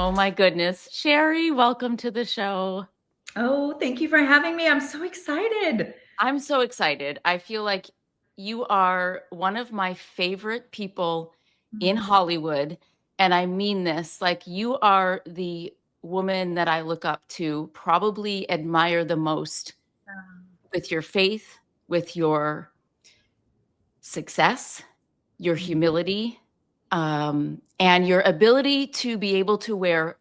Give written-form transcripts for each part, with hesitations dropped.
Oh my goodness. Shari, welcome to the show. Oh, thank you for having me. I'm so excited. I'm so excited. I feel like you are one of my favorite people in Mhm. Hollywood. And I mean this, like you are the woman that I look up to, probably admire the most with your faith, with your success, your humility, and your ability to be able to wear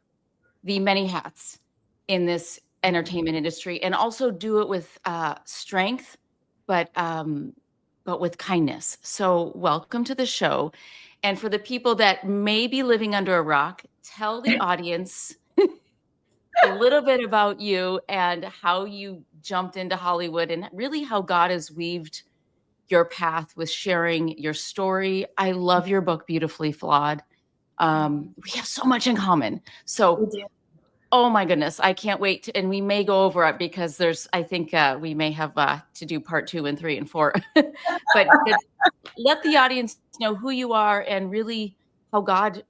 the many hats in this entertainment industry and also do it with strength, but with kindness. So welcome to the show. And for the people that may be living under a rock, tell the audience a little bit about you and how you jumped into Hollywood and really how God has weaved your path with sharing your story. I love your book, Beautifully Flawed. We have so much in common. We So do. oh my goodness, I can't wait. And we may go over it because I think we may have to do part 2 and 3 and 4. But let the audience know who you are and really how God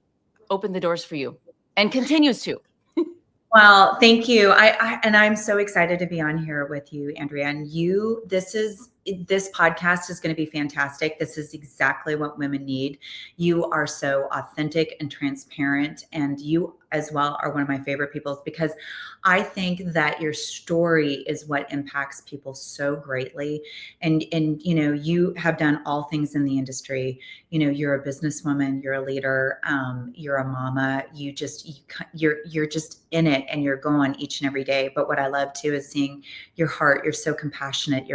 opened the doors for you and continues to. Well, thank you. And I'm so excited to be on here with you, Andrea. And this podcast is going to be fantastic. This is exactly what women need. You are so authentic and transparent, and you as well are one of my favorite people because I think that your story is what impacts people so greatly. And you have done all things in the industry. You're a businesswoman, you're a leader, you're a mama. You're just in it and you're going each and every day. But what I love too is seeing your heart. You're so compassionate.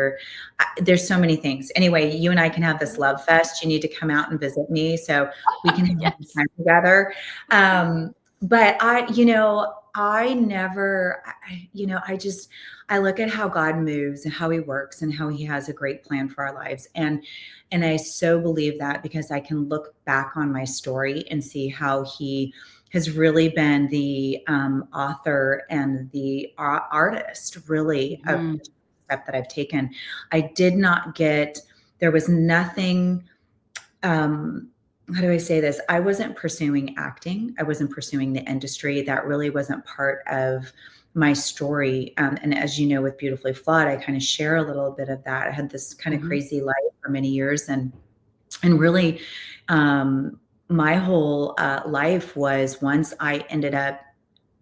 There's so many things. Anyway, you and I can have this love fest. You need to come out and visit me so we can have some Yes. time together. But I look at how God moves and how he works and how he has a great plan for our lives. And I so believe that because I can look back on my story and see how he has really been the author and the artist really of Mhm. the step that I've taken. There was nothing, how do I say this? I wasn't pursuing acting. I wasn't pursuing the industry. That really wasn't part of my story. And as you know, with Beautifully Flawed, I kind of share a little bit of that. I had this kind of Mhm. crazy life for many years, and really, my whole life was once I ended up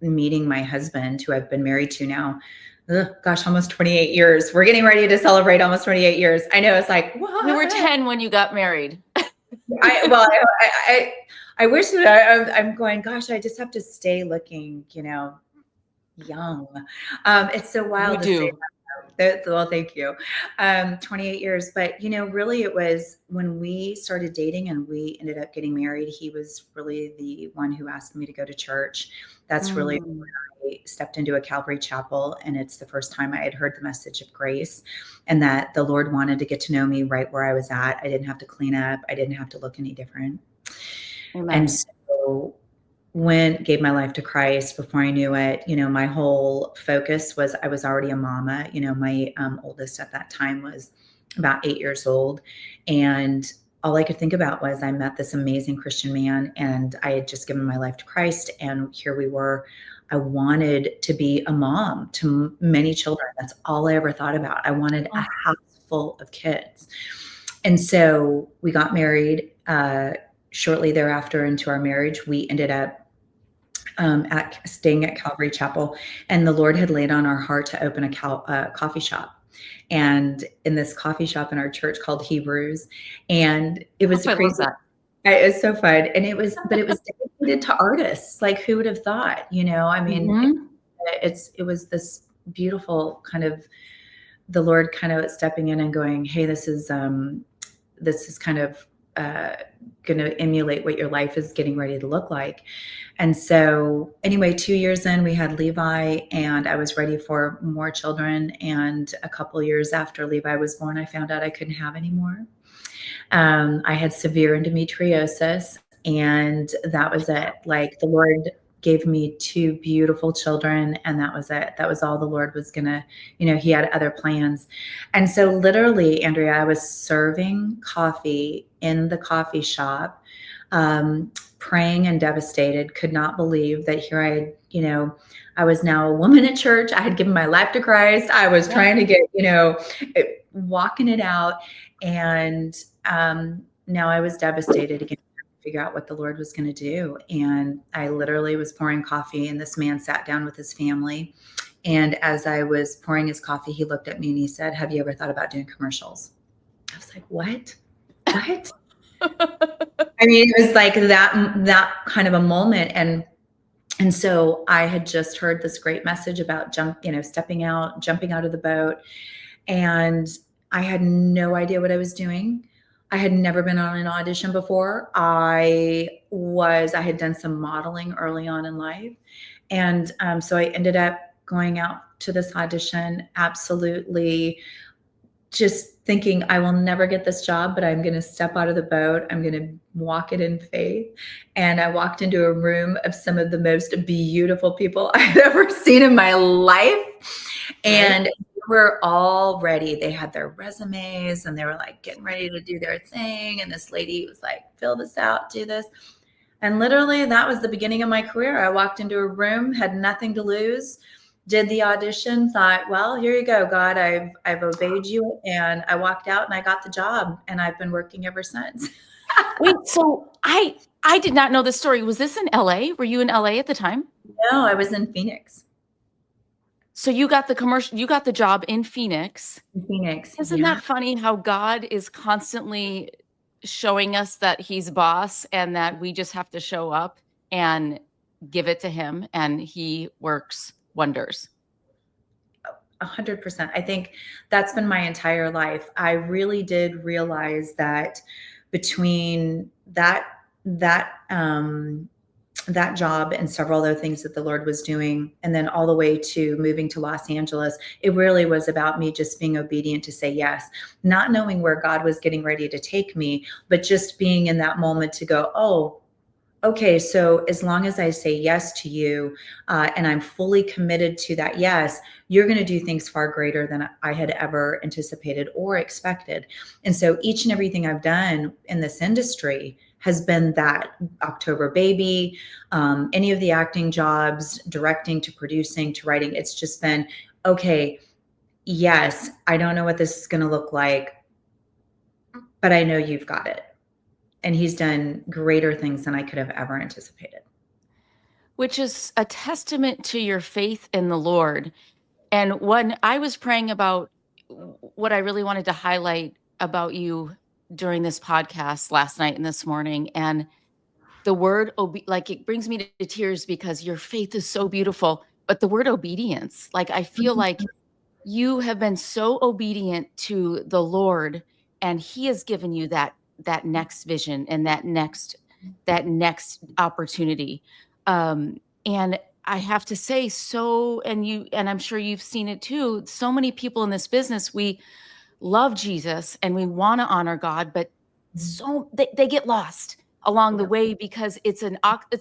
meeting my husband, who I've been married to now. Gosh, almost 28 years. We're getting ready to celebrate almost 28 years. I know, it's like, You were what? 10 when you got married. Well, I wish that I'm going, gosh, I just have to stay looking, young. It's so You wild to say do. that. Well, thank you. 28 years. But, really it was when we started dating and we ended up getting married, he was really the one who asked me to go to church. That's really Mm. when I stepped into a Calvary chapel. And it's the first time I had heard the message of grace and that the Lord wanted to get to know me right where I was at. I didn't have to clean up. I didn't have to look any different. And Amen. so gave my life to Christ before I knew it, my whole focus was I was already a mama. My oldest at that time was about 8 years old. And all I could think about was I met this amazing Christian man and I had just given my life to Christ. And here we were. I wanted to be a mom to many children. That's all I ever thought about. I wanted a Oh, house full of kids. And so we got married. Shortly thereafter into our marriage, we ended up at staying at Calvary Chapel, and the Lord had laid on our heart to open a coffee shop. And in this coffee shop in our church called Hebrews, and it was a I love crazy. that. It was so fun, and but it was dedicated to artists. Like who would have thought? I mean, Mhm. it was this beautiful kind of the Lord kind of stepping in and going, "Hey, this is kind of going to emulate what your life is getting ready to look like." And so, anyway, 2 years in, we had Levi, and I was ready for more children. And a couple of years after Levi was born, I found out I couldn't have any more. I had severe endometriosis, and that was it. Like the Lord gave me two beautiful children, and that was it. That was all the Lord was gonna, he had other plans. And so literally, Andrea, I was serving coffee in the coffee shop, praying and devastated, could not believe that here I was now a woman at church. I had given my life to Christ. I was trying to get, walking it out. And now I was devastated again, trying to figure out what the Lord was going to do. And I literally was pouring coffee, and this man sat down with his family. And as I was pouring his coffee, he looked at me and he said, "Have you ever thought about doing commercials?" I was like, "What? What?" I mean, it was like that kind of a moment. And so I had just heard this great message about jumping out of the boat. And I had no idea what I was doing. I had never been on an audition before. I had done some modeling early on in life. And so I ended up going out to this audition, absolutely just thinking, I will never get this job, but I'm going to step out of the boat. I'm going to walk it in faith. And I walked into a room of some of the most beautiful people I've ever seen in my life. And they were all ready. They had their resumes and they were like getting ready to do their thing. And this lady was like, "Fill this out, do this." And literally that was the beginning of my career. I walked into a room, had nothing to lose, did the audition, thought, well, here you go, God, I've obeyed you. And I walked out and I got the job, and I've been working ever since. Wait, so I did not know this story. Was this in LA? Were you in LA at the time? No, I was in Phoenix. So you got the job in Phoenix. In Phoenix. Isn't that funny how God is constantly showing us that he's boss and that we just have to show up and give it to him, and he works wonders? 100%. I think that's been my entire life. I really did realize that between that job and several other things that the Lord was doing, and then all the way to moving to Los Angeles, it really was about me just being obedient to say yes, not knowing where God was getting ready to take me, but just being in that moment to go, oh, okay, so as long as I say yes to you, and I'm fully committed to that yes, you're going to do things far greater than I had ever anticipated or expected. And so each and everything I've done in this industry has been that October Baby, any of the acting jobs, directing to producing to writing. It's just been, okay, yes, I don't know what this is going to look like, but I know you've got it. And he's done greater things than I could have ever anticipated. Which is a testament to your faith in the Lord. And when I was praying about what I really wanted to highlight about you during this podcast last night and this morning, and the word, like, it brings me to tears because your faith is so beautiful, but the word obedience, like, I feel like you have been so obedient to the Lord, and he has given you that next vision and that next opportunity. And I have to say, and I'm sure you've seen it too, so many people in this business, we love Jesus and we want to honor God, but so they get lost along the way because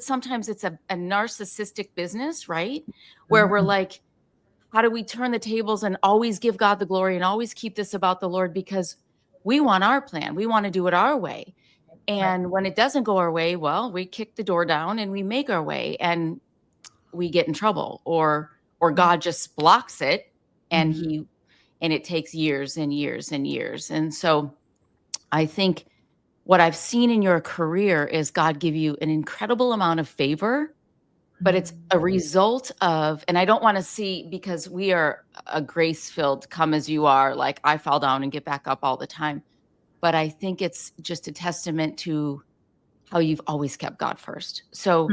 sometimes it's a narcissistic business, right? Where we're like, how do we turn the tables and always give God the glory and always keep this about the Lord, because we want our plan. We want to do it our way. And when it doesn't go our way, well, we kick the door down and we make our way and we get in trouble, or God just blocks it, and it takes years and years and years. And so I think what I've seen in your career is God give you an incredible amount of favor, but it's a result of, and I don't want to see, because we are a grace-filled, come as you are, like I fall down and get back up all the time. But I think it's just a testament to how you've always kept God first. So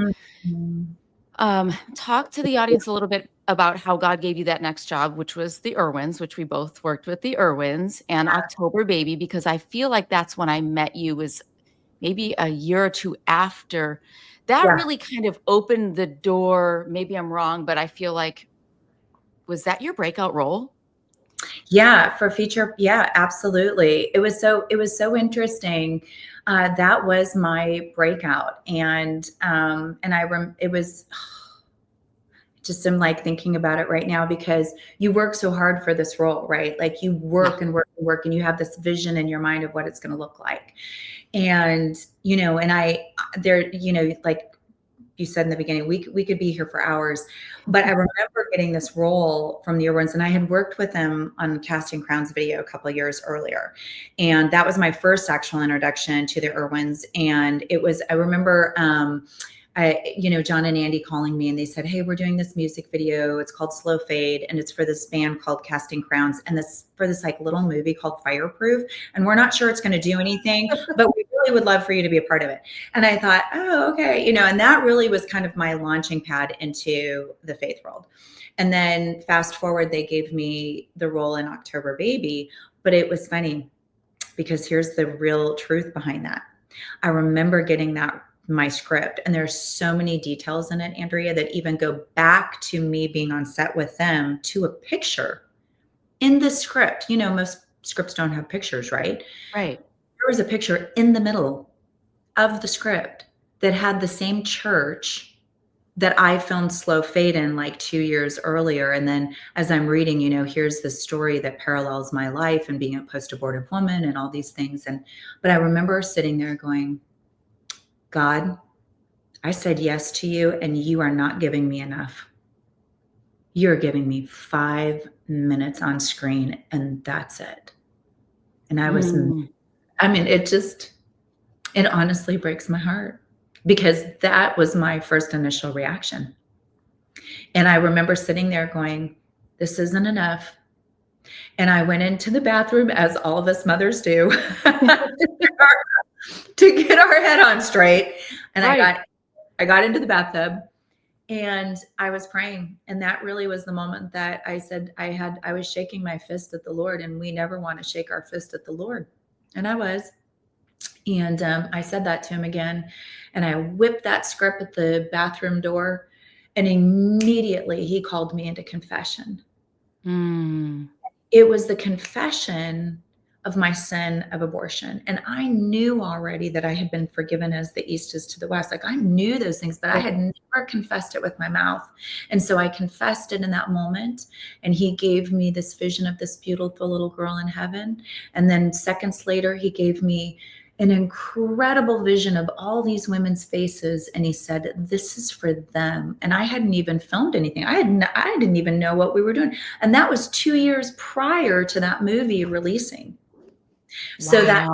talk to the audience a little bit about how God gave you that next job, which was the Irwins, which we both worked with the Irwins, and October Baby, because I feel like that's when I met you, was maybe a year or two after. That really kind of opened the door. Maybe I'm wrong, but I feel like, was that your breakout role? Yeah, for feature. Yeah, absolutely. It was so interesting. That was my breakout. And just am like thinking about it right now because you work so hard for this role, right? Like you Yeah. work and work and work, and you have this vision in your mind of what it's going to look like. And, and like you said in the beginning, we could be here for hours, but I remember getting this role from the Irwins, and I had worked with them on Casting Crowns video a couple of years earlier. And that was my first actual introduction to the Irwins. And I remember, John and Andy calling me and they said, "Hey, we're doing this music video. It's called Slow Fade. And it's for this band called Casting Crowns. And for this like little movie called Fireproof. And we're not sure it's going to do anything, but we really would love for you to be a part of it." And I thought, oh, okay. And that really was kind of my launching pad into the faith world. And then fast forward, they gave me the role in October Baby, but it was funny because here's the real truth behind that. I remember getting my script, and there's so many details in it, Andrea, that even go back to me being on set with them to a picture in the script. Most scripts don't have pictures, right? Right. There was a picture in the middle of the script that had the same church that I filmed Slow Fade in like 2 years earlier. And then as I'm reading, here's the story that parallels my life and being a post-abortive woman and all these things. But I remember sitting there going, "God, I said yes to you, and you are not giving me enough. You're giving me 5 minutes on screen, and that's it." And I was, it honestly breaks my heart because that was my first initial reaction. And I remember sitting there going, "This isn't enough." And I went into the bathroom, as all of us mothers do, to get our head on straight. And Right. I got into the bathtub and I was praying. And that really was the moment that I said I was shaking my fist at the Lord, and we never want to shake our fist at the Lord. And I was. And I said that to him again. And I whipped that script at the bathroom door. And immediately he called me into confession. It was the confession of my sin of abortion. And I knew already that I had been forgiven as the East is to the West. Like I knew those things, but I had never confessed it with my mouth. And so I confessed it in that moment. And he gave me this vision of this beautiful little girl in heaven. And then seconds later, he gave me an incredible vision of all these women's faces. And he said, "This is for them." And I hadn't even filmed anything. I didn't even know what we were doing. And that was 2 years prior to that movie releasing. So that,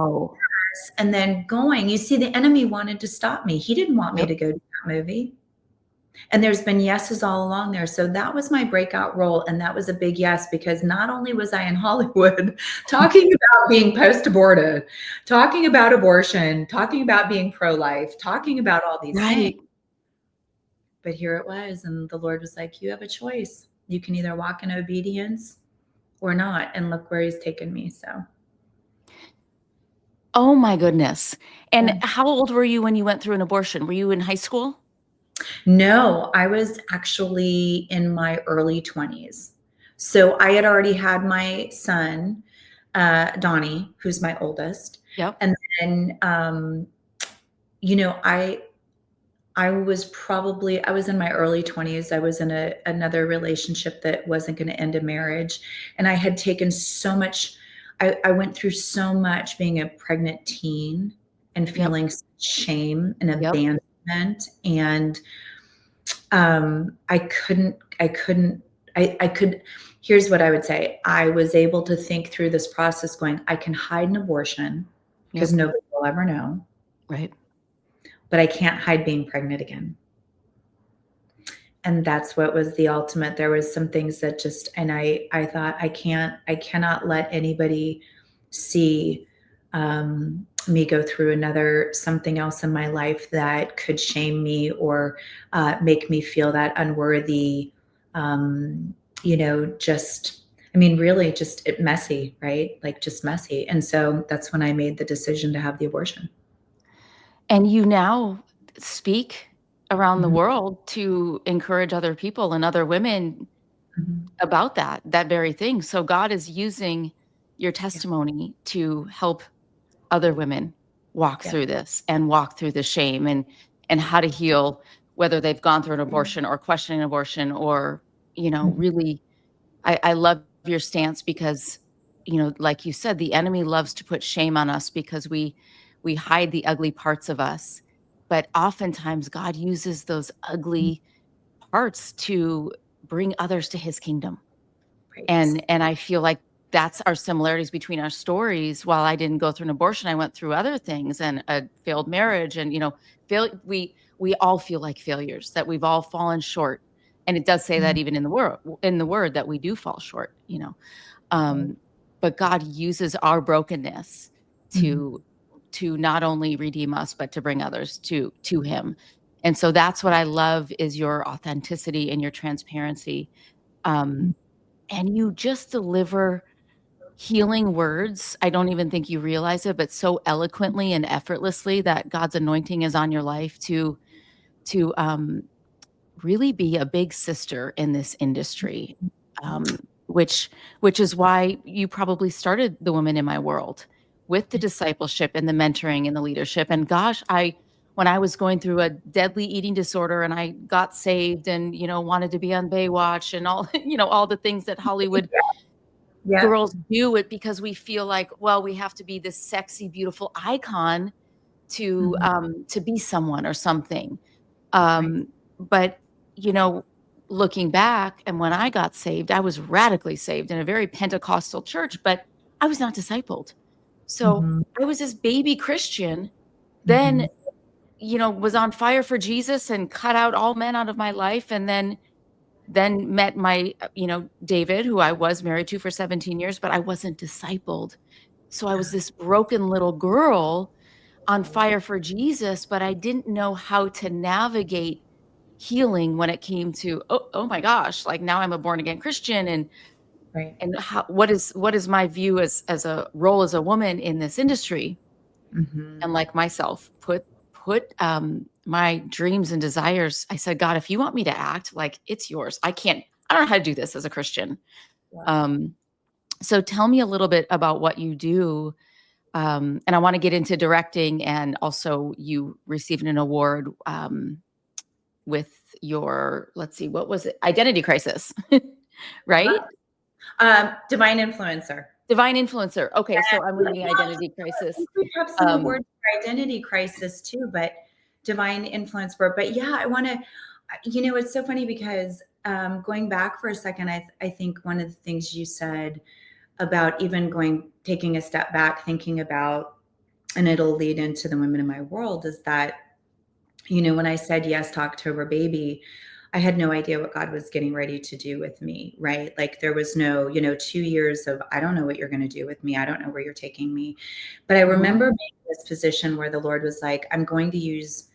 and then you see, the enemy wanted to stop me. He didn't want me to go to that movie. And there's been yeses all along there. So that was my breakout role. And that was a big yes, because not only was I in Hollywood talking about being post-abortive, talking about abortion, talking about being pro-life, talking about all these things, but here it was. And the Lord was like, "You have a choice. You can either walk in obedience or not." And look where he's taken me. So. Oh my goodness. And how old were you when you went through an abortion? Were you in high school? No, I was actually in my early 20s. So I had already had my son, Donnie, who's my oldest. Yep. And then, I was in my early 20s. I was in another relationship that wasn't going to end in marriage. And I had taken so much, I went through so much being a pregnant teen and feeling shame and abandonment. And here's what I would say. I was able to think through this process going, I can hide an abortion because nobody will ever know. Right. But I can't hide being pregnant again. And that's what was the ultimate. There was some things that and I thought, I cannot let anybody see me go through something else in my life that could shame me or make me feel that unworthy, really just messy, right? Like just messy. And so that's when I made the decision to have the abortion. And you now speak around the world to encourage other people and other women about that very thing. So God is using your testimony to help other women walk through this and walk through the shame and how to heal whether they've gone through an abortion or questioning abortion or, Mhm. really, I love your stance because, like you said, the enemy loves to put shame on us because we hide the ugly parts of us. But oftentimes God uses those ugly parts to bring others to his kingdom. Right. And I feel like that's our similarities between our stories. While I didn't go through an abortion, I went through other things and a failed marriage and, we all feel like failures, that we've all fallen short. And it does say that Mhm. even in the word that we do fall short. Right. Um, but God uses our brokenness Mhm. to not only redeem us, but to bring others to him. And so that's what I love is your authenticity and your transparency. Um, Mhm. and you just deliver healing words. I don't even think you realize it, but so eloquently and effortlessly that God's anointing is on your life to really be a big sister in this industry. Um, which which is why you probably started the Women in My World with the discipleship and the mentoring and the leadership. And gosh, I when I was going through a deadly eating disorder and I got saved and wanted to be on Baywatch and all all the things that Hollywood Yeah. girls do it because we feel like, well, we have to be this sexy, beautiful icon Mhm. to be someone or something. Right. But, you know, looking back and when I got saved, I was radically saved in a very Pentecostal church, but I was not discipled. So Mhm. I was this baby Christian, then, Mhm. was on fire for Jesus and cut out all men out of my life. And then met my, David, who I was married to for 17 years, but I wasn't discipled. So I was Yeah. this broken little girl on fire for Jesus, but I didn't know how to navigate healing when it came to, oh my gosh, like now I'm a born again Christian Right. and what is my view as a role as a woman in this industry? Mhm. And like myself, put my dreams and desires. I said, God, if you want me to act, like it's yours. I don't know how to do this as a Christian. Yeah. Um, so tell me a little bit about what you do. And I want to get into directing and also you receiving an award with your, let's see, what was it? Identity crisis, right? Divine influencer. Divine influencer. Okay, so I'm Yeah, reading I Identity Crisis. think we have some Um, awards for identity crisis too, but divine influence board. But yeah, I want to, it's so funny because going back for a second, I think one of the things you said about even taking a step back, thinking about, and it'll lead into the Women in My World, is that, when I said yes to October Baby, I had no idea what God was getting ready to do with me, right? Like there was no, 2 years of, I don't know what you're going to do with me. I don't know where you're taking me. But I mhm, remember being in this position where the Lord was like, I'm going to use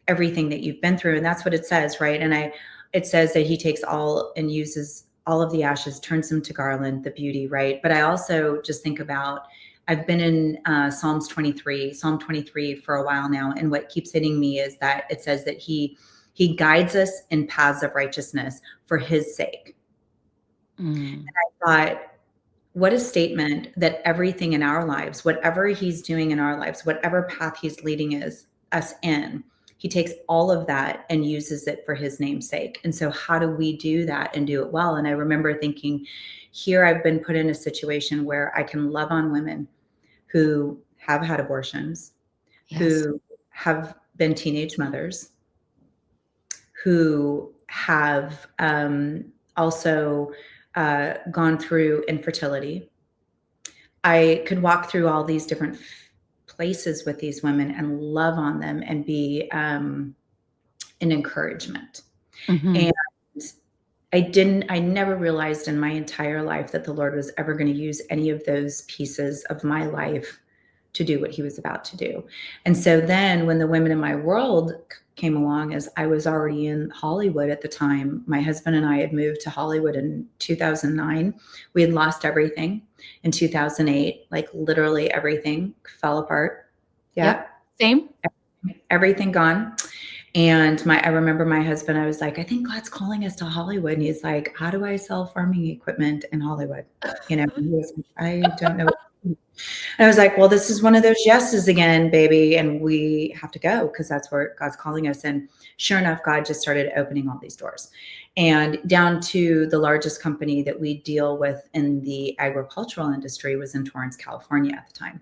everything that you've been through. And that's what it says, right? It says that he takes all and uses all of the ashes, turns them to garland, the beauty, right? But I also just think about, I've been in Psalm 23 for a while now. And what keeps hitting me is that it says that he guides us in paths of righteousness for his sake. mm, I thought, what a statement that everything in our lives, whatever he's doing in our lives, whatever path he's leading us in, he takes all of that and uses it for his name's sake. And so how do we do that and do it well? And I remember thinking, here I've been put in a situation where I can love on women who have had abortions, yes. who have been teenage mothers, who have also gone through infertility. I could walk through all these different places with these women and love on them and be an encouragement. Mhm. And I never realized in my entire life that the Lord was ever going to use any of those pieces of my life to do what he was about to do. And so then when the Women in My World came along, as I was already in Hollywood at the time, my husband and I had moved to Hollywood in 2009. We had lost everything in 2008, like literally everything fell apart. Yep. Yeah, Same. everything gone. And I remember my husband, I was like, I think God's calling us to Hollywood. And he's like, how do I sell farming equipment in Hollywood? And he was like, I don't know. And I was like, well, this is one of those yeses again, baby. And we have to go because that's where God's calling us. And sure enough, God just started opening all these doors. And down to the largest company that we deal with in the agricultural industry was in Torrance, California at the time.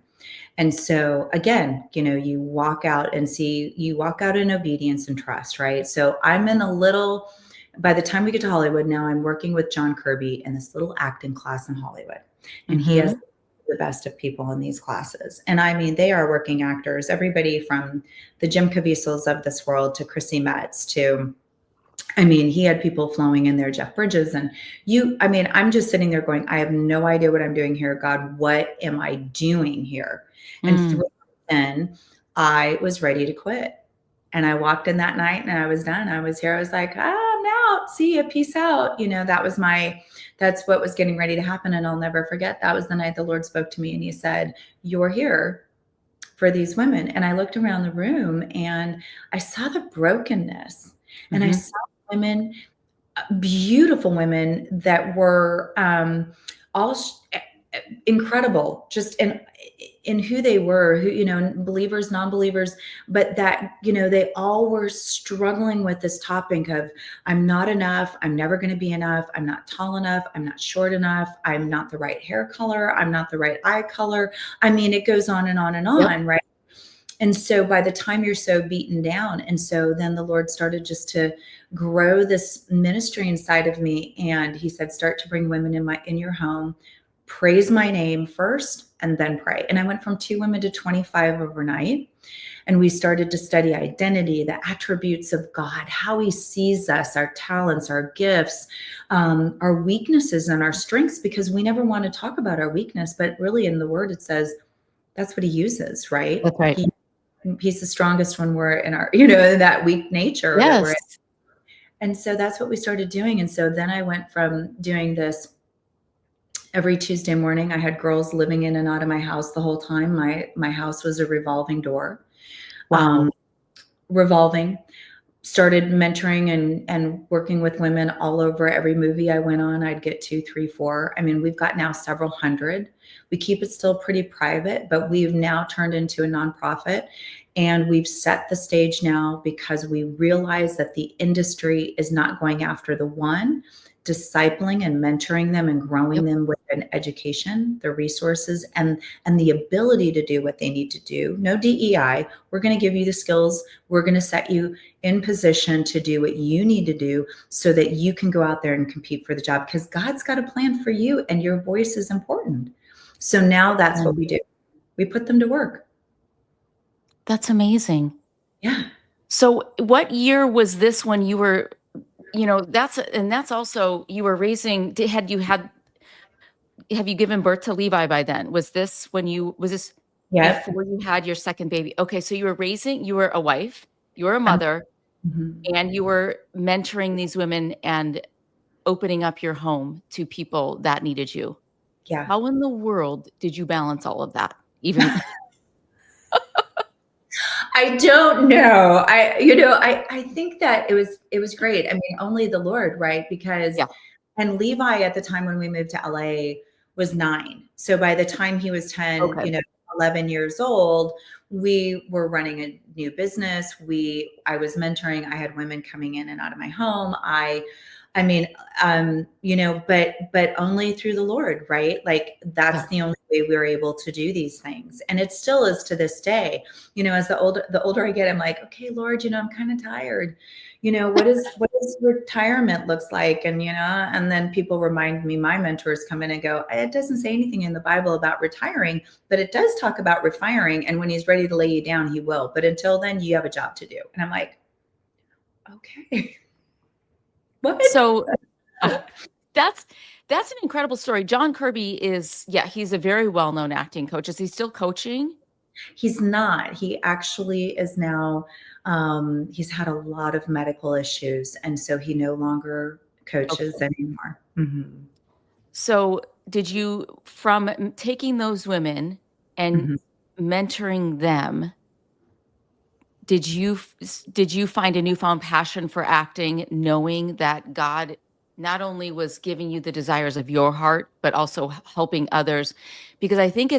And so again, you walk out in obedience and trust, right? So by the time we get to Hollywood, now I'm working with John Kirby in this little acting class in Hollywood. And he has the best of people in these classes. And I mean, they are working actors, everybody from the Jim Caviezel's of this world to Chrissy Metz to, I mean, he had people flowing in there, Jeff Bridges. And I'm just sitting there going, I have no idea what I'm doing here. God, what am I doing here? And through then I was ready to quit. And I walked in that night and I was done. I was here. I was like, I'm out. See ya. Peace out. That's what was getting ready to happen. And I'll never forget. That was the night the Lord spoke to me and he said, you're here for these women. And I looked around the room and I saw the brokenness and I saw women, beautiful women that were all incredible, just in who they were, believers, non-believers, but that, they all were struggling with this topic of, I'm not enough. I'm never going to be enough. I'm not tall enough. I'm not short enough. I'm not the right hair color. I'm not the right eye color. I mean, it goes on and on and on, right? And so by the time you're so beaten down, and so then the Lord started just to grow this ministry inside of me. And he said, start to bring women in your home, praise my name first, and then pray. And I went from 2 women to 25 overnight. And we started to study identity, the attributes of God, how he sees us, our talents, our gifts, our weaknesses and our strengths, because we never want to talk about our weakness. But really in the word, it says that's what he uses, right? That's right. He's the strongest when we're in our, in that weak nature that we're in. And so that's what we started doing. And so then I went from doing this every Tuesday morning. I had girls living in and out of my house the whole time. My house was a revolving door. Wow. Revolving. Started mentoring and working with women all over. Every movie I went on, I'd get 2, 3, 4. I mean, we've got now several hundred. We keep it still pretty private, but we've now turned into a nonprofit. And we've set the stage now because we realize that the industry is not going after the one, discipling and mentoring them and growing them with an education, the resources, and the ability to do what they need to do. No DEI. We're going to give you the skills. We're going to set you in position to do what you need to do so that you can go out there and compete for the job, because God's got a plan for you and your voice is important. So now that's what we do. We put them to work. That's amazing. Yeah. So what year was this when you were, that's also, you were raising, have you given birth to Levi by then? Was this before you had your second baby? Okay. So you were a wife, you were a mother, and you were mentoring these women and opening up your home to people that needed you. Yeah. How in the world did you balance all of that? Even I don't know. I think that it was great. I mean, only the Lord, right? Because and Levi at the time when we moved to LA was 9. So by the time he was 10, 11 years old, we were running a new business. I was mentoring. I had women coming in and out of my home. But only through the Lord, right? Like that's the only way we were able to do these things. And it still is to this day. As the older I get, I'm like, okay, Lord, I'm kind of tired. What does retirement looks like? And, and then people remind me, my mentors come in and go, it doesn't say anything in the Bible about retiring, but it does talk about refiring. And when he's ready to lay you down, he will. But until then, you have a job to do. And I'm like, okay. What? So that's an incredible story. John Kirby he's a very well-known acting coach. Is he still coaching? He's not. He actually is now, he's had a lot of medical issues. And so he no longer coaches anymore. Mm-hmm. So did you, from taking those women and mentoring them, did you find a newfound passion for acting, knowing that God not only was giving you the desires of your heart, but also helping others. Because I think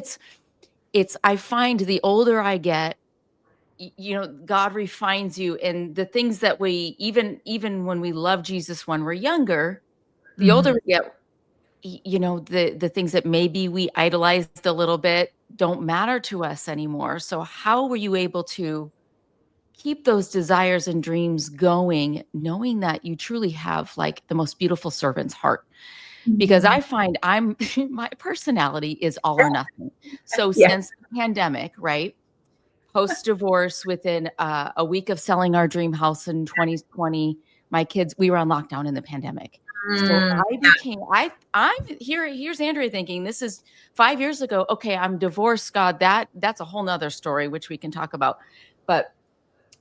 I find the older I get, God refines you, and the things that we, even when we love Jesus when we're younger, the older Mhm. we get, the things that maybe we idolized a little bit don't matter to us anymore. So how were you able to keep those desires and dreams going, knowing that you truly have like the most beautiful servant's heart? Because I Mhm. find my personality is all or nothing. So Yeah. since the pandemic, right? Post divorce, within a week of selling our dream house in 2020, my kids, we were on lockdown in the pandemic. So Mm, I'm here's Andrea thinking this is 5 years ago. Okay, I'm divorced. God, that's a whole nother story, which we can talk about. But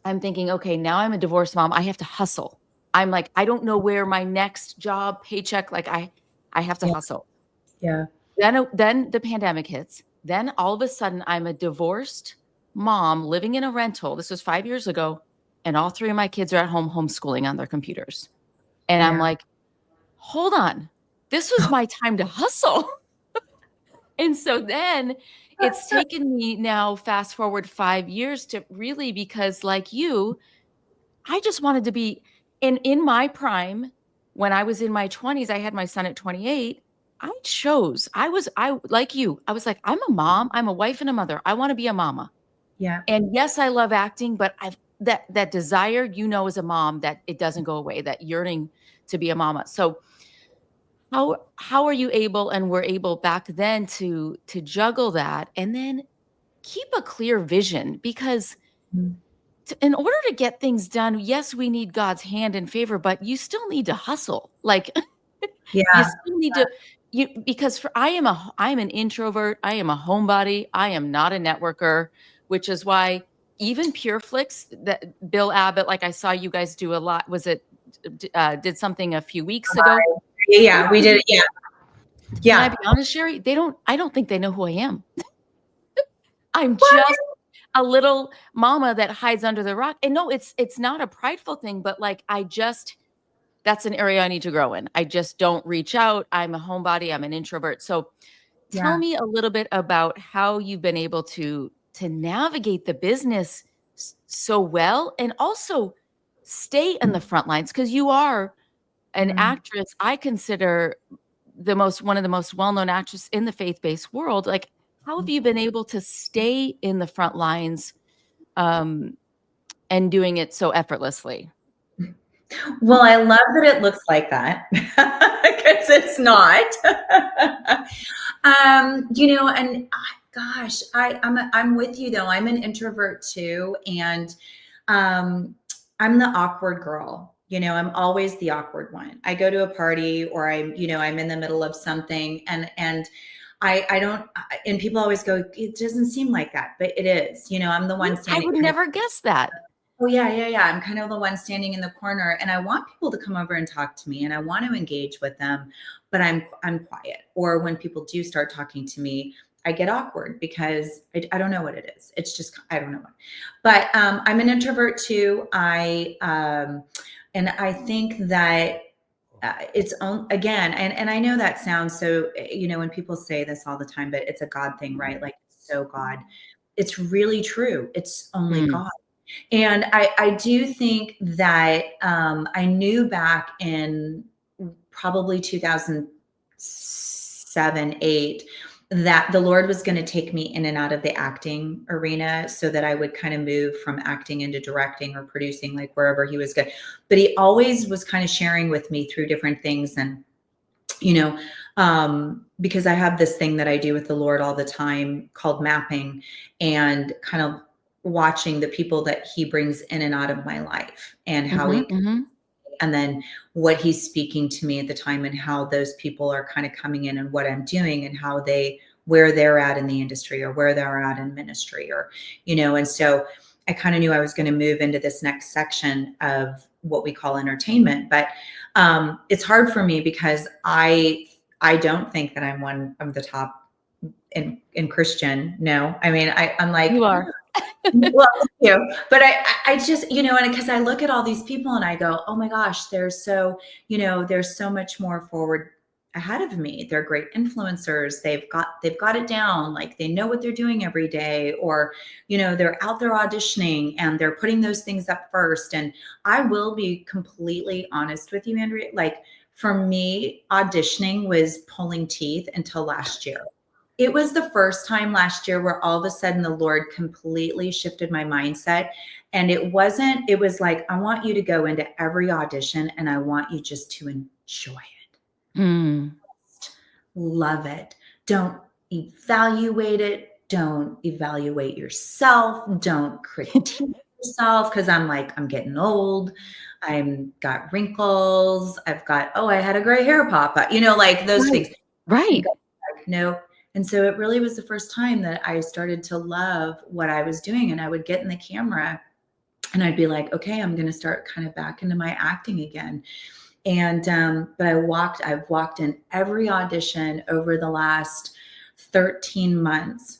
I'm thinking, okay, now I'm a divorced mom. I have to hustle. I'm like, I don't know where my next job paycheck, like I have to yeah, hustle. yeah, Then the pandemic hits. Then all of a sudden, I'm a divorced mom living in a rental. This was 5 years ago, and all three of my kids are at home homeschooling on their computers. And I'm yeah. like, hold on, this was my time to hustle. And so then it's taken me now, fast forward 5 years, to really, because like you, I just wanted to be in my prime. When I was in my 20s, I had my son at 28. I like you. I was like, I'm a mom, I'm a wife and a mother. I want to be a mama. Yeah. And yes, I love acting, but I've that desire, as a mom, that it doesn't go away, that yearning to be a mama. So how are you able, and were able back then, to juggle that and then keep a clear vision? Because Mm. in order to get things done, yes, we need God's hand and favor, but you still need to hustle. Like you Yeah. still need to, because I am an introvert. I am a homebody. I am not a networker, which is why even Pure Flix, that Bill Abbott, like I saw you guys do a lot. Was it did something a few weeks ago? Yeah, They yeah, don't we did it. even, Yeah. can I Yeah. be honest, Sherry? I don't think they know who I am. I'm What? just a little mama that hides under the rock. And no, it's not a prideful thing, but like that's an area I need to grow in. I just don't reach out. I'm a homebody, I'm an introvert. So tell Yeah. me a little bit about how you've been able to navigate the business so well, and also stay in the front lines, because you are an Mm. actress. I consider one of the most well-known actresses in the faith-based world. Like, how have you been able to stay in the front lines, um, and doing it so effortlessly? Well, I love that it looks like that because it's not. And gosh, I'm with you though. I'm an introvert too, and um, I'm the awkward girl. I'm always the awkward one. I go to a party, or I'm in the middle of something, and I don't. And people always go, "It doesn't seem like that," but it is. I'm the one I standing would kind of. never guess that. Oh, yeah, yeah, yeah. I'm kind of the one standing in the corner, and I want people to come over and talk to me, and I want to engage with them, but I'm quiet. Or when people do start talking to me, I get awkward because I don't know what it is. It's just I don't know what. But I'm an introvert too. And I think that it's again, and I know that sounds so. When people say this all the time, but it's a God thing, right? Like, so God. It's really true. It's only Mm, God. And I do think that I knew back in probably 2007, 8, that the Lord was going to take me in and out of the acting arena so that I would kind of move from acting into directing or producing, like wherever he was good. But he always was kind of sharing with me through different things. And you know, because I have this thing that I do with the Lord all the time called mapping, and kind of watching the people that he brings in and out of my life, and how mhm, he, mhm. and then what he's speaking to me at the time, and how those people are kind of coming in, and what I'm doing, and where they're at in the industry, or where they're at in ministry, and so I kind of knew I was going to move into this next section of what we call entertainment. But it's hard for me because I don't think that I'm one of the top in Christian. No, I mean, I'm like, You are. Well, thank you. But I just, and because I look at all these people and I go, oh my gosh, there's so much more forward ahead of me. They're great influencers. They've got it down. Like they know what they're doing every day, or, they're out there auditioning and they're putting those things up first. And I will be completely honest with you, Andrea. Like for me, auditioning was pulling teeth until last year. It was the first time last year where all of a sudden the Lord completely shifted my mindset. And it was like, I want you to go into every audition and I want you just to enjoy it. Mm. Love it. Don't evaluate it. Don't evaluate yourself. Don't critique yourself. Cause I'm like, I'm getting old. I'm got wrinkles. I had a gray hair pop up, like those Right. things. And Right. God, like, no. And so it really was the first time that I started to love what I was doing. And I would get in the camera and I'd be like, okay, I'm going to start kind of back into my acting again. And, but I've walked in every audition over the last 13 months,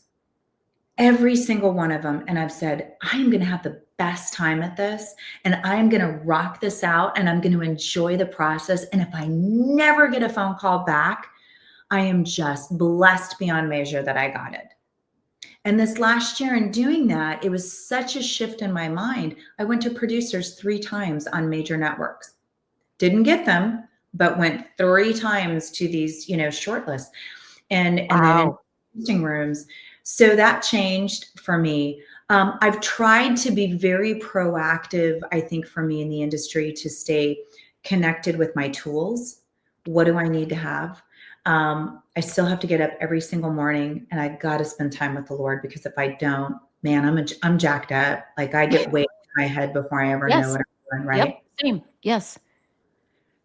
every single one of them. And I've said, I'm going to have the best time at this and I'm going to rock this out and I'm going to enjoy the process. And if I never get a phone call back, I am just blessed beyond measure that I got it. And this last year in doing that, it was such a shift in my mind. I went to producers 3 times on major networks. Didn't get them, but went 3 times to these, shortlists and then in Wow. tasting rooms. So that changed for me. I've tried to be very proactive, I think, for me in the industry to stay connected with my tools. What do I need to have? I still have to get up every single morning and I got to spend time with the Lord because if I don't, man, I'm jacked up. Like I get way in my head before I ever know Yes. what I'm doing, Yep. right? Same. Yes.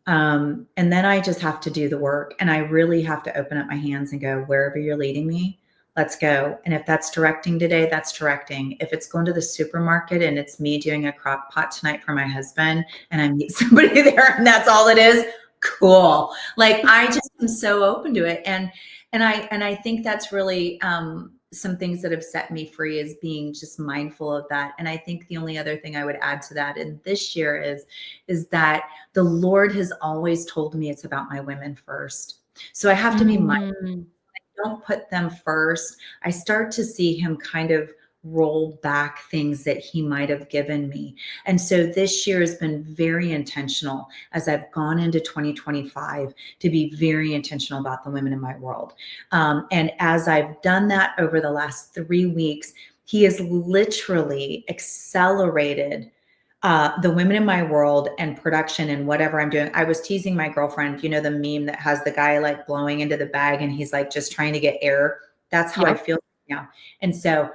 And then I just have to do the work and I really have to open up my hands and go, wherever you're leading me, let's go. And if that's directing today, that's directing. If it's going to the supermarket and it's me doing a crock pot tonight for my husband and I meet somebody there and that's all it is, cool. Like I just am so open to it. And I think that's really some things that have set me free is being just mindful of that. And I think the only other thing I would add to that in this year is that the Lord has always told me it's about my women first. So I have to be mindful. Mm. Don't put them first. I start to see him kind of roll back things that he might have given me. And so this year has been very intentional as I've gone into 2025 to be very intentional about the women in my world. And as I've done that over the last 3 weeks, he has literally accelerated the women in my world and production and whatever I'm doing. I was teasing my girlfriend, the meme that has the guy like blowing into the bag and he's like just trying to get air. That's how I Yep. feel now. And so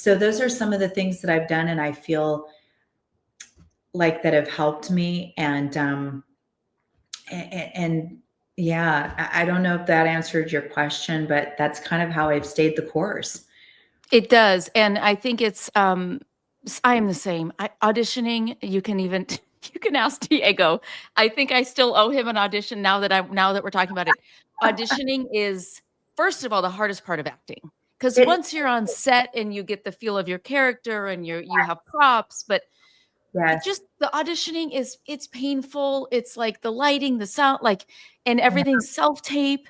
those are some of the things that I've done and I feel like that have helped me. And yeah, I don't know if that answered your question, but that's kind of how I've stayed the course. It does, and I think it's, I am the same. Auditioning, you can even you can ask Diego. I think I still owe him an audition now that we're talking about it. Auditioning is, first of all, the hardest part of acting, because It, once you're on set and you get the feel of your character and you have props, but it yes. just the auditioning it's painful. It's like the lighting, the sound, like, and Yeah. everything's self-tape,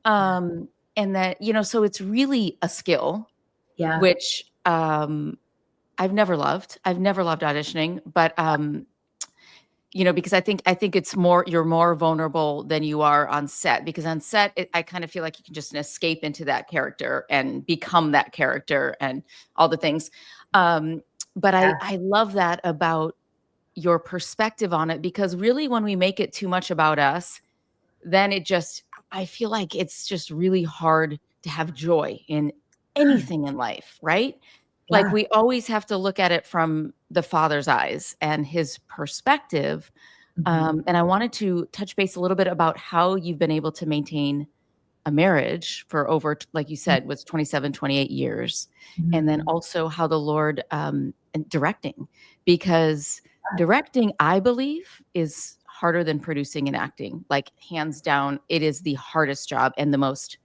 Yeah. and that, so it's really a skill Yeah. which I've never loved. I've never loved auditioning, but because I think it's you're more vulnerable than you are on set because on set I kind of feel like you can just escape into that character and become that character and all the things. Um, but Yeah. I love that about your perspective on it because really when we make it too much about us, then I feel like it's just really hard to have joy in anything in life, right? Like Yeah. we always have to look at it from the father's eyes and his perspective. Mhm. And I wanted to touch base a little bit about how you've been able to maintain a marriage for over, like you said, was 27, 28 years. And then Mhm. also how the Lord and directing, because directing, I believe, is harder than producing and acting. Like hands down, it is the hardest job and the most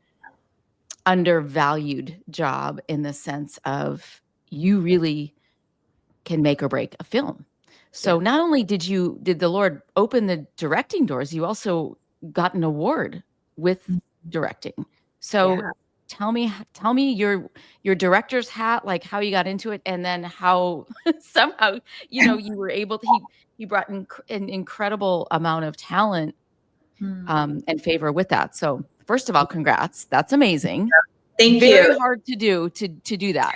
undervalued job in the sense of, you really can make or break a film. Yeah. So not only did the Lord open the directing doors, you also got an award with directing. So Yeah. tell me your director's hat, like how you got into it, and then how somehow, you were able to he brought an incredible amount of talent Hmm. and favor with that. So first of all, congrats. That's amazing. Thank Very you. hard to do that,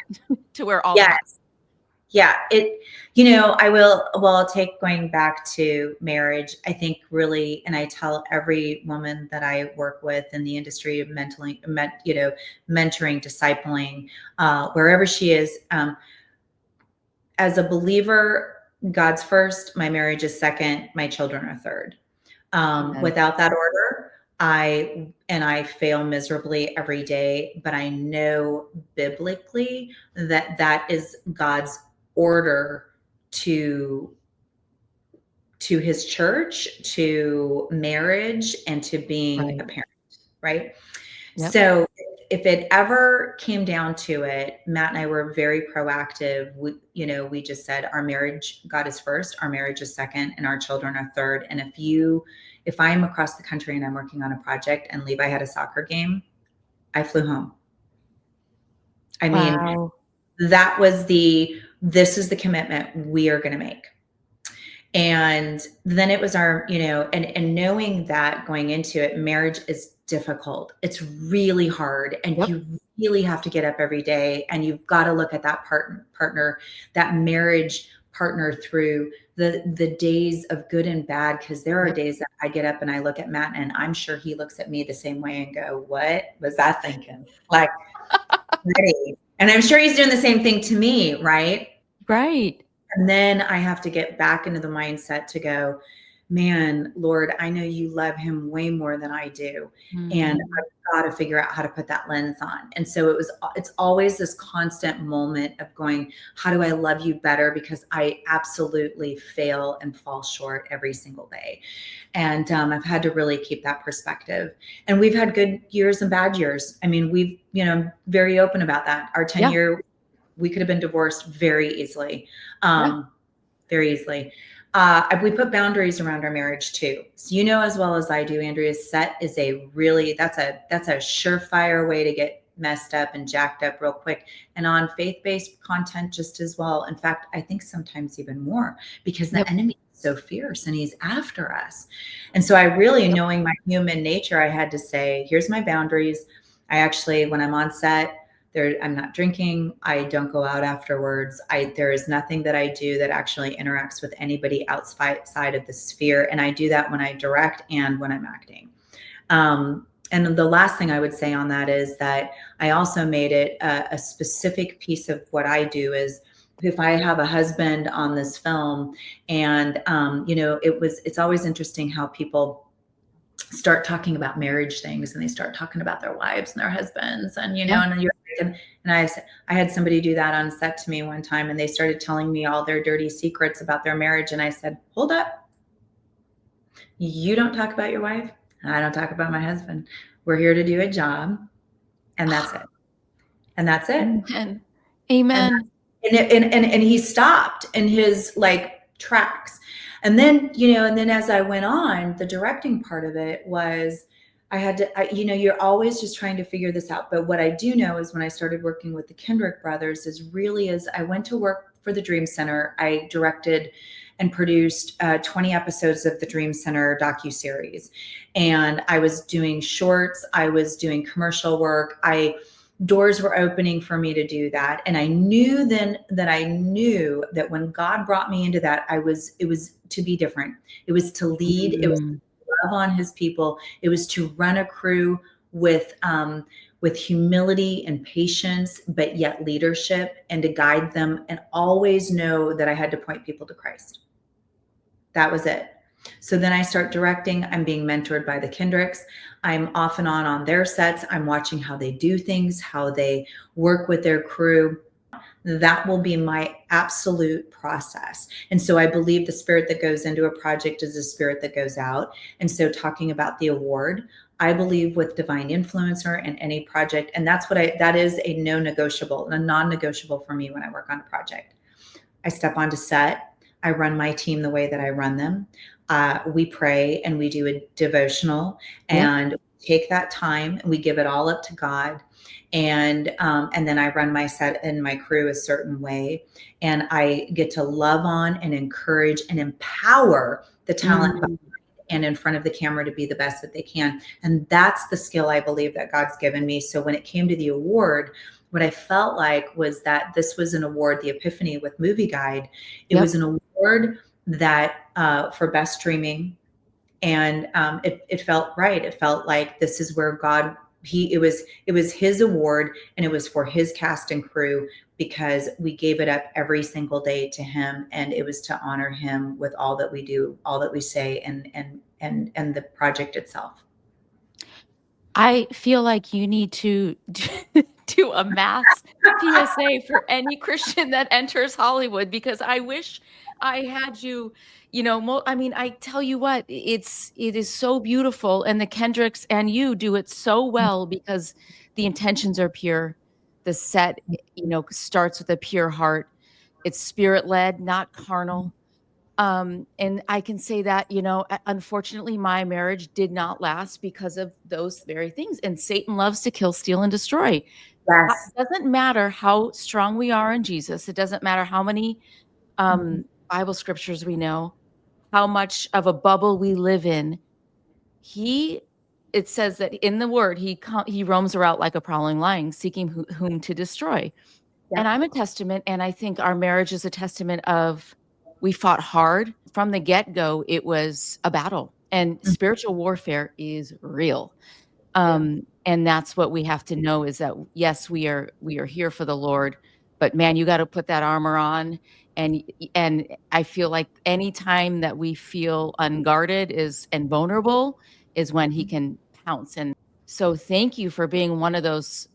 to wear all the Yes. hats. Yeah. I'll take going back to marriage. I think really, and I tell every woman that I work with in the industry of mentoring, discipling, wherever she is, as a believer, God's first, my marriage is second, my children are third. Amen. Without that order, I fail miserably every day, but I know biblically that that is God's order to his church, to marriage, and to being a Right. parent, right? Yep. So if it ever came down to it, Matt and I were very proactive. We just said our marriage, God is first, our marriage is second, and our children are third. And if I'm across the country and I'm working on a project and Levi had a soccer game, I flew home. I mean, Wow. this is the commitment we are going to make. And then it was and knowing that going into it, marriage is difficult. It's really hard. And Yep. you really have to get up every day, and you've got to look at that partner, that marriage partner through the days of good and bad. Cause there are Yep. days that I get up and I look at Matt, and I'm sure he looks at me the same way and go, what was that thinking? Like, ready. And I'm sure he's doing the same thing to me. Right. Right. And then I have to get back into the mindset to go, man, Lord, I know you love him way more than I do. And Mm. I've got to figure out how to put that lens on. And so it's always this constant moment of going, how do I love you better? Because I absolutely fail and fall short every single day. And I've had to really keep that perspective. And we've had good years and bad years. I mean, we've, very open about that. Our 10-year, we could have been divorced very easily. Yeah. Very easily. We put boundaries around our marriage too. So as well as I do, Andrea, set is that's a surefire way to get messed up and jacked up real quick. And on faith-based content just as well. In fact, I think sometimes even more, because the Yep. enemy is so fierce and he's after us. And so I really, Yep. knowing my human nature, I had to say, here's my boundaries. I actually, when I'm on set, I'm not drinking. I don't go out afterwards. There is nothing that I do that actually interacts with anybody outside of the sphere. And I do that when I direct and when I'm acting. And the last thing I would say on that is that I also made it a specific piece of what I do is, if I have a husband on this film, and it's always interesting how people start talking about marriage things, and they start talking about their wives and their husbands, and Yeah. and I had somebody do that on set to me one time, and they started telling me all their dirty secrets about their marriage, and I said, hold up, you don't talk about your wife, and I don't talk about my husband. We're here to do a job, and that's it. And that's it. Amen. And Amen. and he stopped in his tracks. And then, as I went on, the directing part of it was, you're always just trying to figure this out. But what I do know is when I started working with the Kendrick brothers is I went to work for the Dream Center. I directed and produced 20 episodes of the Dream Center docuseries. And I was doing shorts. I was doing commercial work. Doors were opening for me to do that. And I knew then that when God brought me into that, it was to be different. It was to lead. It was to love on his people. It was to run a crew with humility and patience, but yet leadership, and to guide them, and always know that I had to point people to Christ. That was it. So then I start directing. I'm being mentored by the Kendricks. I'm off and on their sets. I'm watching how they do things, how they work with their crew. that will be my absolute process. And so I believe the spirit that goes into a project is the spirit that goes out. And so talking about the award, I believe with divine influencer and any project, and that is a no-negotiable, a non-negotiable for me when I work on a project. I step onto set. I run my team the way that I run them. We pray and we do a devotional Yep. and take that time and we give it all up to God. And then I run my set and my crew a certain way, and I get to love on and encourage and empower the talent Mm. and in front of the camera to be the best that they can. And that's the skill I believe that God's given me. So when it came to the award, what I felt like was that this was an award, the Epiphany with Movie Guide. It Yep. was an award that for best streaming, and it felt right. It felt like this is where God it was his award, and it was for his cast and crew, because we gave it up every single day to him, and it was to honor him with all that we do, all that we say, and the project itself. I feel like you need to do a mass PSA for any Christian that enters Hollywood, because I wish I had you, I mean, I tell you what, it is so beautiful, and the Kendricks and you do it so well because the intentions are pure. The set, starts with a pure heart. It's spirit-led, not carnal. And I can say that, unfortunately, my marriage did not last because of those very things. And Satan loves to kill, steal, and destroy. Yes. It doesn't matter how strong we are in Jesus. It doesn't matter how many Bible scriptures we know, how much of a bubble we live in. It says that in the word, he roams around like a prowling lion, seeking whom to destroy. And Yep. I'm a testament, and I think our marriage is a testament of we fought hard from the get-go. It was a battle, and spiritual warfare is real. Yeah. And that's what we have to know, is that yes, we are here for the Lord, but man, you got to put that armor on. And I feel like anytime that we feel unguarded and vulnerable is when he can pounce. And so thank you for being one of those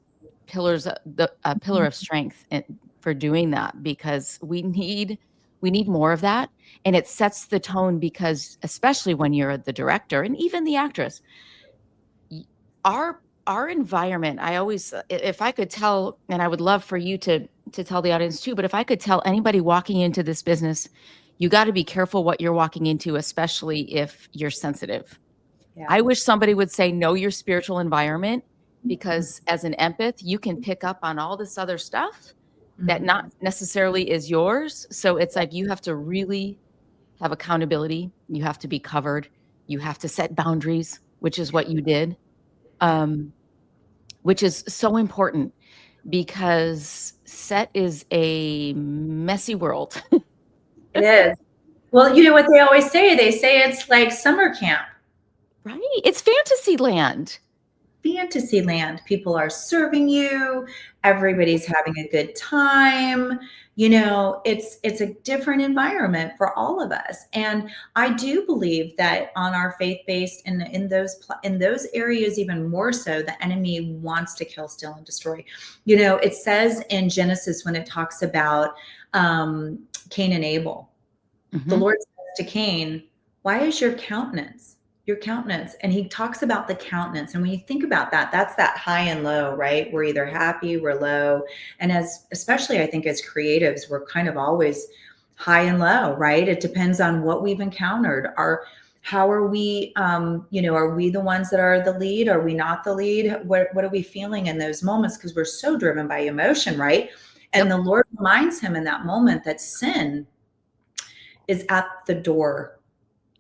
pillars, the pillar of strength, and for doing that, because we need more of that. And it sets the tone, because especially when you're the director and even the actress, our environment, I always, if I could tell, and I would love for you to tell the audience too, but if I could tell anybody walking into this business, you got to be careful what you're walking into, especially if you're sensitive. Yeah. I wish somebody would say, know your spiritual environment, because as an empath, you can pick up on all this other stuff that not necessarily is yours. So it's like you have to really have accountability. You have to be covered. You have to set boundaries, which is what you did, Yeah. which is so important, because set is a messy world. It is. Well, you know what they always say? They say it's like summer camp. Right? It's fantasy land. Fantasy land. People are serving you, everybody's having a good time. It's a different environment for all of us. And I do believe that on our faith-based, and in those areas even more so, the enemy wants to kill, steal, and destroy. It says in Genesis, when it talks about Cain and Abel, the Mhm. Lord says to Cain, why is your countenance? And he talks about the countenance. And when you think about that, that's that high and low, right? We're either happy, we're low. And especially I think as creatives, we're kind of always high and low, right? It depends on what we've encountered. How are we, are we the ones that are the lead? Are we not the lead? What are we feeling in those moments? Because we're so driven by emotion, right? And Yep. the Lord reminds him in that moment that sin is at the door,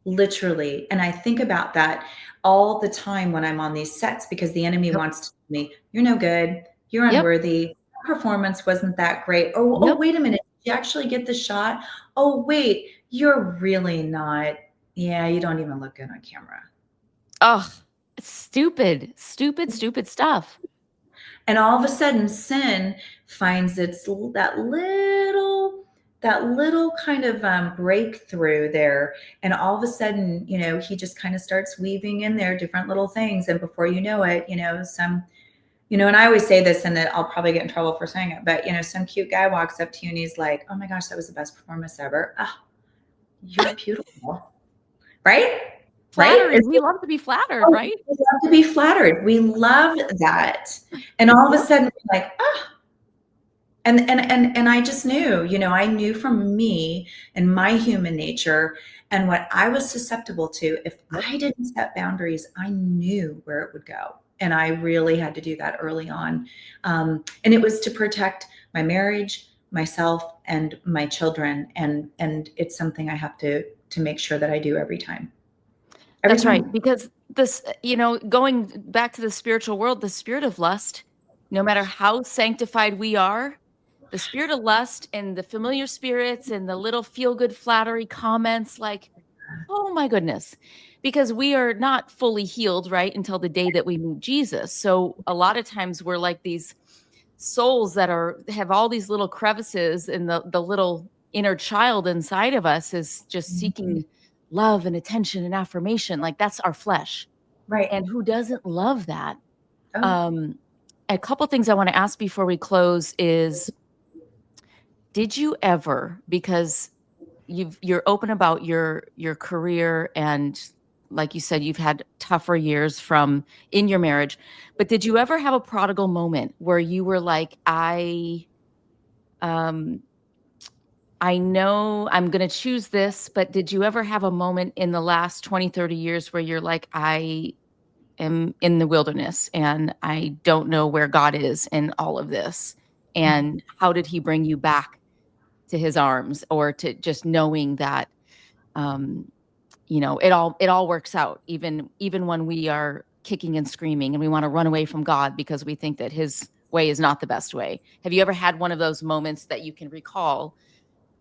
literally. And I think about that all the time when I'm on these sets, because the enemy Yep. wants to tell me, you're no good, you're Yep. unworthy, performance wasn't that great. Oh, Yep. wait a minute, did you actually get the shot? Oh, wait, you're really not. Yeah, you don't even look good on camera. Oh, stupid, stupid, stupid stuff. And all of a sudden, sin finds that little kind of breakthrough there. And all of a sudden, he just kind of starts weaving in there different little things. And before you know it, And I always say this, and that I'll probably get in trouble for saying it, but some cute guy walks up to you and he's like, "Oh my gosh, that was the best performance ever. Oh, you're beautiful." Right? Right? Flattery. We love to be flattered, right? We love to be flattered. We love that. And all of a Yep. sudden, we're like, "Oh." And I just knew, I knew from me and my human nature and what I was susceptible to. If Yep. I didn't set boundaries, I knew where it would go. And I really had to do that early on. And it was to protect my marriage, myself, and my children. And it's something I have to make sure that I do every time. Every That's right. time. Because this, going back to the spiritual world, the spirit of lust, no matter how sanctified we are, the spirit of lust and the familiar spirits and the little feel good flattery comments, like, oh my goodness, because we are not fully healed, right, until the day that we meet Jesus. So a lot of times we're like these souls that have all these little crevices, and the little inner child inside of us is just Mhm. seeking love and attention and affirmation. Like, that's our flesh. Right. And who doesn't love that? Oh, Um, a couple things I want to ask before we close is, did you ever, because you're open about your career, and like you said, you've had tougher years from in your marriage, but did you ever have a prodigal moment where you were like, um I know I'm going to choose this, but did you ever have a moment in the last 20, 30 years where you're like, I am in the wilderness and I don't know where God is in all of this? And how did he bring you back to his arms, or to just knowing that, um, it all works out, even when we are kicking and screaming and we want to run away from God because we think that his way is not the best way? Have you ever had one of those moments that you can recall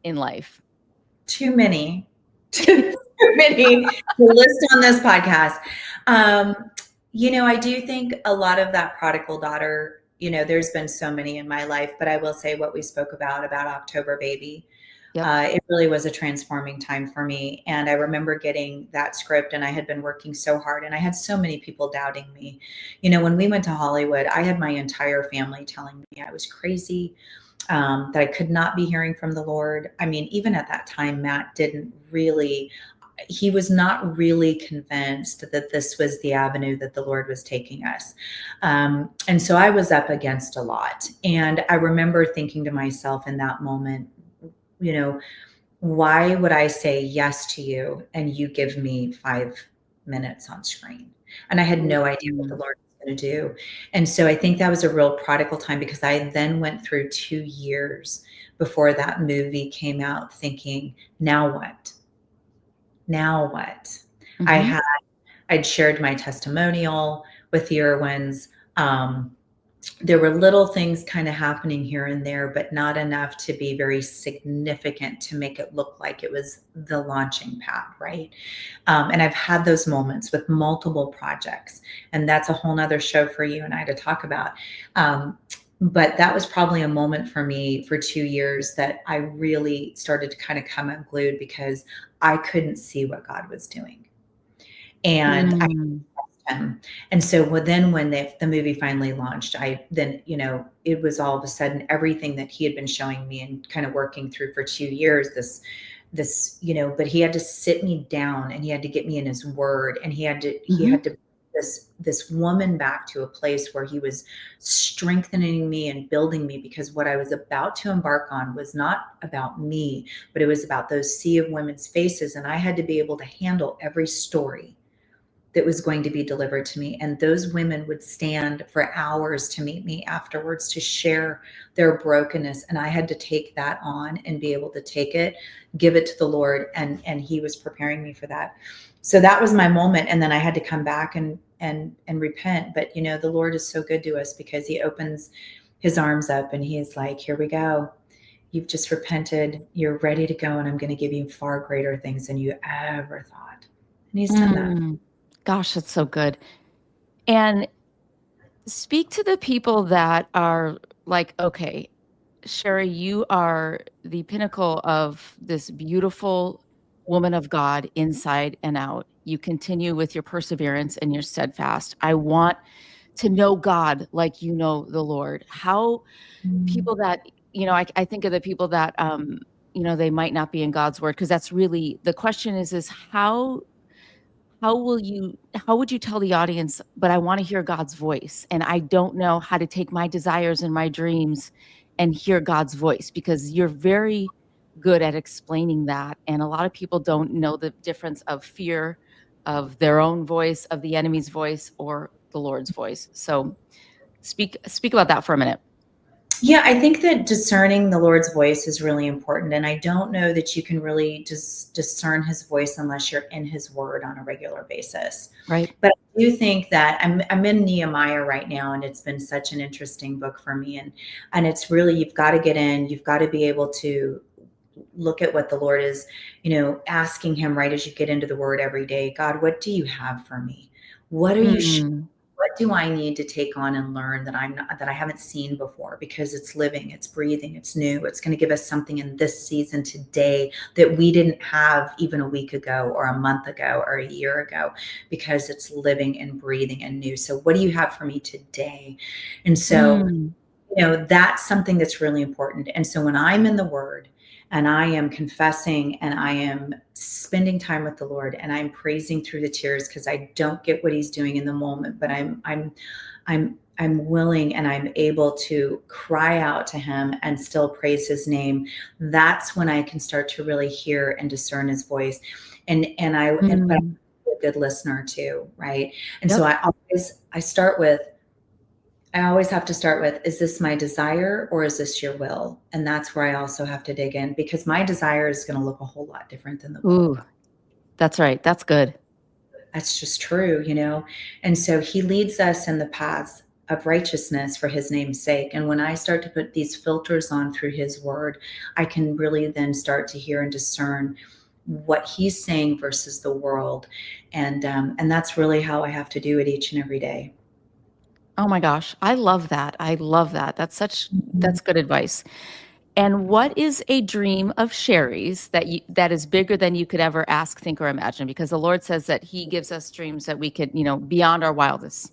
in life? too many. Too many to list on this podcast. Um, I do think a lot of that prodigal daughter, there's been so many in my life, but I will say what we spoke about October Baby. Yep. It really was a transforming time for me. And I remember getting that script, and I had been working so hard, and I had so many people doubting me. When we went to Hollywood, I had my entire family telling me I was crazy, that I could not be hearing from the Lord. I mean, even at that time, Matt didn't really, he was not really convinced that this was the avenue that the Lord was taking us. And so I was up against a lot. And I remember thinking to myself in that moment, you know, why would I say yes to you and you give me 5 minutes on screen? And I had no idea what the Mm. Lord was going to do. And so I think that was a real prodigal time, because I then went through 2 years before that movie came out thinking, now what? Now what? I Mhm. had I'd shared my testimonial with the Irwins. There were little things kind of happening here and there, but not enough to be very significant to make it look like it was the launching pad, right? And I've had those moments with multiple projects, and that's a whole nother show for you and I to talk about. Um, but that was probably a moment for me for 2 years that I really started to kind of come unglued, because I couldn't see what God was doing. And I Mm. him. And so then when the movie finally launched, it was all of a sudden everything that he had been showing me and kind of working through for 2 years, but he had to sit me down, and he had to get me in his word, and he Mhm. had to this woman back to a place where he was strengthening me and building me, because what I was about to embark on was not about me, but it was about those sea of women's faces. And I had to be able to handle every story that was going to be delivered to me. And those women would stand for hours to meet me afterwards to share their brokenness. And I had to take that on and be able to take it, give it to the Lord. And he was preparing me for that. So that was my moment. And then I had to come back and repent. But the Lord is so good to us, because he opens his arms up and he's like, here we go. You've just repented. You're ready to go. And I'm going to give you far greater things than you ever thought. And he's done that. Mm. Gosh, that's so good. And speak to the people that are like, okay, Shari, you are the pinnacle of this beautiful woman of God inside and out. You continue with your perseverance and your steadfast. I want to know God like you know the Lord? How Mm. people that, I think of the people that, they might not be in God's word, because that's really the question is how will you how would you tell the audience, but I want to hear God's voice and I don't know how to take my desires and my dreams and hear God's voice, because you're very good at explaining that, and a lot of people don't know the difference of fear of their own voice, of the enemy's voice, or the Lord's voice. So speak about that for a minute. Yeah, I think that discerning the Lord's voice is really important. And I don't know that you can really just discern his voice unless you're in his word on a regular basis. Right. But I do think that I'm in Nehemiah right now, and it's been such an interesting book for me. And it's really, you've got to get in, you've got to be able to look at what the Lord is, asking him right as you get into the word every day. God, what do you have for me? What are you Mm, what do I need to take on and learn that I haven't seen before? Because it's living, it's breathing, it's new. It's going to give us something in this season today that we didn't have even a week ago or a month ago or a year ago, because it's living and breathing and new. So what do you have for me today? And so, mm, that's something that's really important. And so when I'm in the word and I am confessing and I am spending time with the Lord and I'm praising through the tears, because I don't get what he's doing in the moment, but I'm willing and I'm able to cry out to him and still praise his name. That's when I can start to really hear and discern his voice. But I'm mm. a good listener too, right? And so Yep. I always have to start with, is this my desire or is this your will? And that's where I also have to dig in, because my desire is going to look a whole lot different than the will. Ooh, that's right. That's good. That's just true. And so he leads us in the paths of righteousness for his name's sake. And when I start to put these filters on through his word, I can really then start to hear and discern what he's saying versus the world. And that's really how I have to do it each and every day. Oh my gosh, I love that. I love that. Mhm. That's good advice. And what is a dream of Sherry's that is bigger than you could ever ask, think, or imagine? Because the Lord says that He gives us dreams that we could, beyond our wildest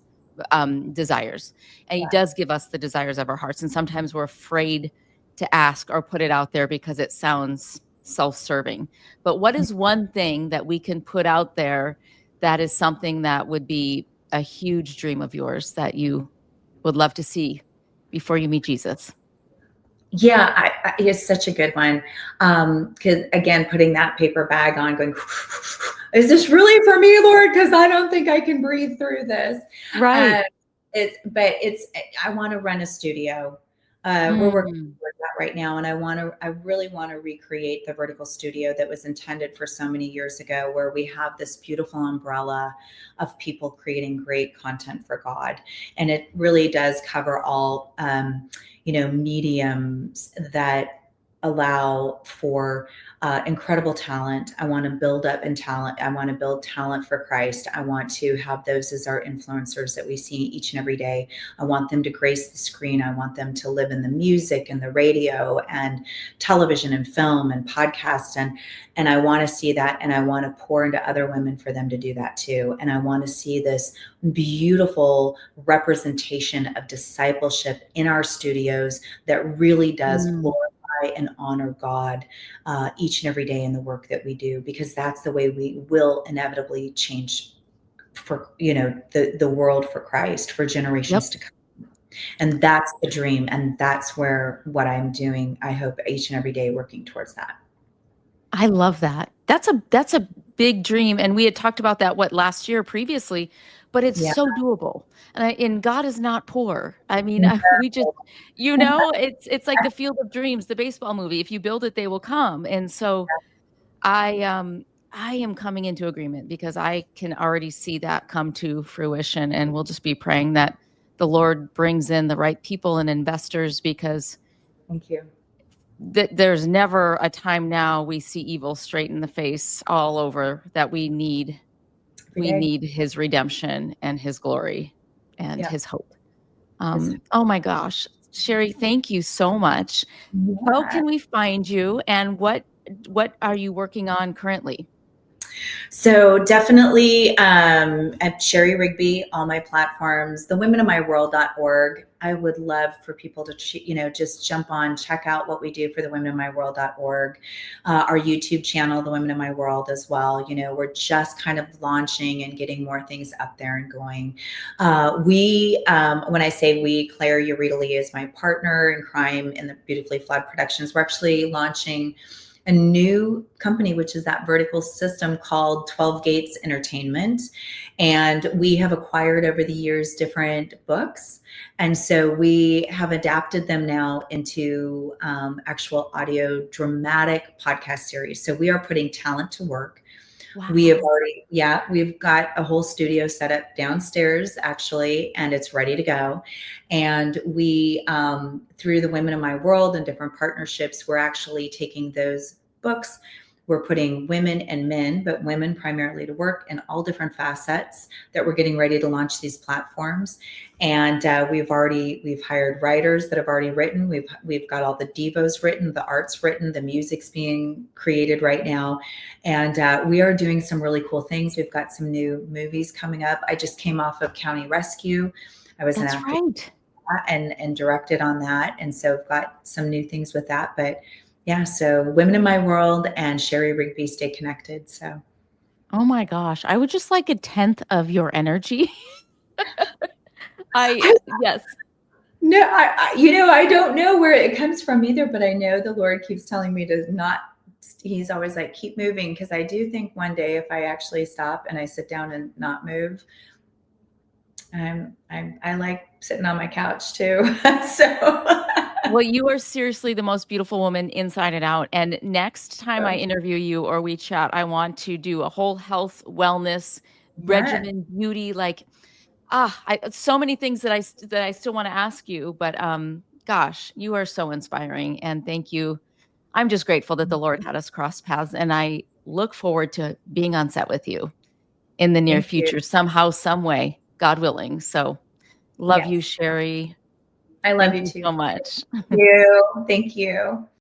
desires, and He Yeah. does give us the desires of our hearts. And sometimes we're afraid to ask or put it out there because it sounds self-serving. But what is one thing that we can put out there that is something that would be a huge dream of yours that you would love to see before you meet Jesus? Yeah, it's such a good one. Because again, putting that paper bag on, going, is this really for me, Lord? Because I don't think I can breathe through this. Right. Uh, I want to run a studio. We're working Mm. toward that right now, and I really want to recreate the vertical studio that was intended for so many years ago, where we have this beautiful umbrella of people creating great content for God, and it really does cover all. Mediums that allow for incredible talent. I want to build up in talent. I want to build talent for Christ. I want to have those as our influencers that we see each and every day. I want them to grace the screen. I want them to live in the music and the radio and television and film and podcast. And I want to see that. And I want to pour into other women for them to do that too. And I want to see this beautiful representation of discipleship in our studios that really does Mm. glorify and honor God each and every day in the work that we do, because that's the way we will inevitably change for the world for Christ for generations Yep. to come. And that's the dream, and that's where what I'm doing, I hope, each and every day, working towards that. I love that. That's a big dream, and we had talked about that, last year previously, but it's Yeah. so doable. And God is not poor. I mean, we just, it's like the Field of Dreams, the baseball movie. If you build it, they will come. And so I am coming into agreement, because I can already see that come to fruition, and we'll just be praying that the Lord brings in the right people and investors, because Thank you. there's never a time now we see evil straight in the face all over, that Every we day. need his redemption and his glory and Yeah. his hope. It's, Oh my gosh, Sherry, thank you so much. How yeah. can we find you, and what are you working on currently? So definitely at Shari Rigby, all my platforms, the womeninmyworld.org. I would love for people to, just jump on, check out what we do for the womeninmyworld.org. Our YouTube channel, The Women in My World as well. We're just kind of launching and getting more things up there and going. When I say we, Claire Urita Lee is my partner in crime in the Beautifully Flawed Productions. We're actually launching a new company, which is that vertical system called 12 Gates Entertainment. And we have acquired over the years different books. And so we have adapted them now into actual audio dramatic podcast series. So we are putting talent to work. We have Wow. already, yeah, we've got a whole studio set up downstairs actually, and it's ready to go. And we, through the Women in My World and different partnerships, we're actually taking those books. We're putting women and men, but women primarily to work in all different facets that we're getting ready to launch these platforms. And we've hired writers that have already written. We've got all the devos written, the art's written, the music's being created right now. And we are doing some really cool things. We've got some new movies coming up. I just came off of County Rescue. I was an That's actor right. and directed on that. And so I've got some new things with that. But yeah, so Women in My World and Shari Rigby stay connected. So Oh my gosh. I would just like a tenth of your energy. I Yes. no, I don't know where it comes from either, but I know the Lord keeps telling me to not. He's always like, keep moving, because I do think one day if I actually stop and I sit down and not move, I like sitting on my couch too. So Well, you are seriously the most beautiful woman inside and out. And next time I interview you or we chat, I want to do a whole health, wellness, yes, regimen, beauty, like so many things that I still want to ask you, but gosh, you are so inspiring and thank you. I'm just grateful that the Lord had us cross paths and I look forward to being on set with you in the near thank you. future somehow, some way, God willing. So, love you, Yes, Shari. I love Thank you you too. so much. Thank you. Thank you.